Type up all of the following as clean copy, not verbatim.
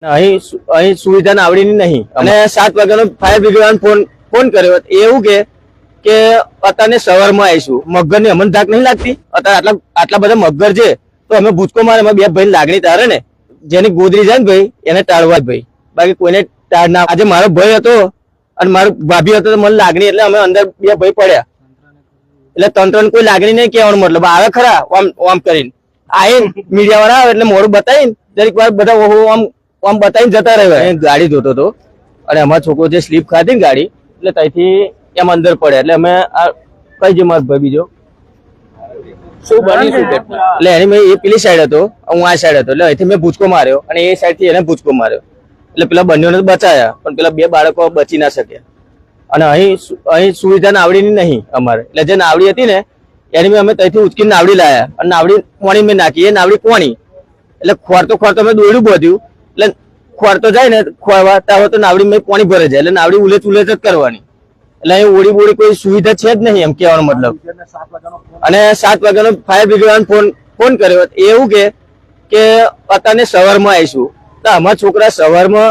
અહીં અહીં સુવિધા આવડીની નહીં અને 7 વાગ્યાનો ફાયર બ્રિગેડ ફોન કર્યો એવું કે અત્યારે સવારમાં આવીશું મગર ની અમને ધાક નહીં લાગતી અત્યારે આટલા બધા મગર છે તો અમે ભૂચકો મારે બે ભાઈ લાગણી તારે ને જેની ગોદરી જાય ને ભાઈ એને ટાળવા ભાઈ બાકી કોઈને ટાળ ના આજે મારો ભાઈ હતો અને મારો ભાભી હતો તો મને લાગણી એટલે અમે અંદર બે ભાઈ પડ્યા એટલે તંત્ર કોઈ લાગણી નહીં કહેવાનો મતલબ આવે ખરા આમ કરીને આવીને મીડિયા વાળા આવે એટલે મોડું બતાવીને દરેક વાર બધા આમ બતાવીને જતા રહ્યા ગાડી ધોતો હતો અને અમારો છોકરો જે સ્લીપ ખાધી ને ગાડી એટલે ત્યાંથી એમ અંદર પડ્યા એટલે અમે કઈ જે મારો ભાઈ બીજો શું બની શું એટલે એની મેં એ પેલી સાઈડ હતો હું આ સાઈડ હતો એટલે અહીંથી મેં ભૂચકો માર્યો અને એ સાઈડ થી એને ભૂચકો માર્યો એટલે પેલા બંનેને બચાયા પણ પેલા બે બાળકો બચી ના શક્યા અને અહીં સુવિધા નાવડીની નહીં અમારે એટલે જે નાવડી હતી ને એની મેં અમે ત્યાંથી ઉચકીને નાવડી લાયા અને નાવડી પોણી મેં નાખી એ નાવડી પોણી એટલે ખોરતો અમે દોડ્યું બધું એટલે ખોરતો જાય ને ખોરવા ત્યાં તો નાવડી મેં પોણી ભરે જાય એટલે નાવડી ઉલેચ જ કરવાની એટલે અહીં ઓળી બોળી કોઈ સુવિધા છે જ નહીં એમ કહેવાનો મતલબ અને 7 વાગ્યાનો ફાયર બ્રિગેડ ફોન કર્યો એવું કે અત્યારે સવારમાં આવીશું તો અમારા છોકરા સવારમાં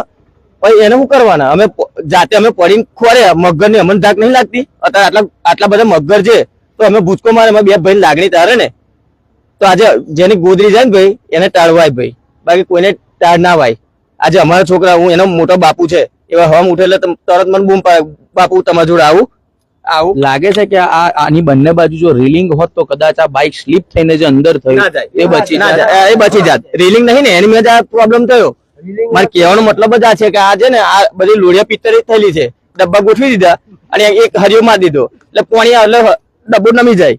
પછી એને શું કરવાના અમે જાતે અમે પડીને ખોર્યા મગર ની અમને ધાક નહીં લાગતી અત્યારે આટલા બધા મગર છે તો અમે ભૂચકો મારે બે ભાઈ લાગણી તારે ને તો આજે જેની ગોદરી જાય ને ભાઈ એને ટાળવાય ભાઈ બાકી કોઈને ટાળ ના વાય આજે અમારા છોકરા હું એનો મોટો બાપુ છે એવા હમ ઉઠે એટલે તરત મને બૂમ પાડે બાપુ તમારા જોડે આવું લાગે છે કે આની બંને બાજુ જો રેલિંગ હોત તો કદાચ આ બાઇક સ્લીપ થઈને જે અંદર થયું એ બચી જાત રેલિંગ નહીં ને એની મેં આ પ્રોબ્લેમ થયો મારે કહેવાનો મતલબ જ આ છે કે આ છે ને આ બધી લોડિયા પિત્તરી થયેલી છે ડબ્બા ગોઠવી દીધા અને એક હરિયો મારી દીધો એટલે પાણી એટલે ડબ્બો નમી જાય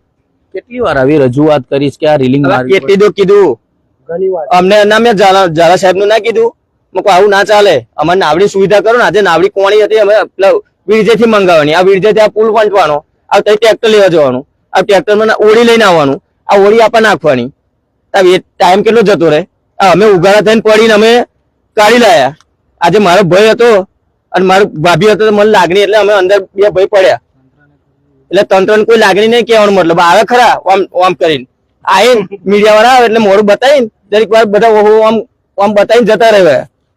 કેટલી વાર આવી રજૂઆત કરીશ કે આ રેલિંગ કેટલી કીધું અમને ના મેં ઝાલા સાહેબ નું ના કીધું આવું ના ચાલે અમારે નાવડી સુવિધા કરો ને આજે નાવડી કોણી હતી અમે વીરજે થી મંગાવવાની આ વીરજે થી આ પુલ વાંચવાનો આ ટ્રેક્ટર લેવા જવાનું આ ટ્રેક્ટર માં ઓળી લઈને આવવાનું આ ઓળી આપવા નાખવાની ટાઈમ કેટલો જતો રહે અમે ઉઘાડા થઈને પડીને અમે કાઢી લાયા આજે મારો ભાઈ હતો અને મારો ભાભી હતો મને લાગણી એટલે અમે અંદર બે ભાઈ પડ્યા એટલે તંત્ર કોઈ લાગણી નહીં કહેવાનો મતલબ આવે ખરા આમ કરીને આવીને મીડિયા વાળા આવે એટલે મોડું બતાવીને દરેક વાર બધા આમ બતાવીને જતા રહ્યા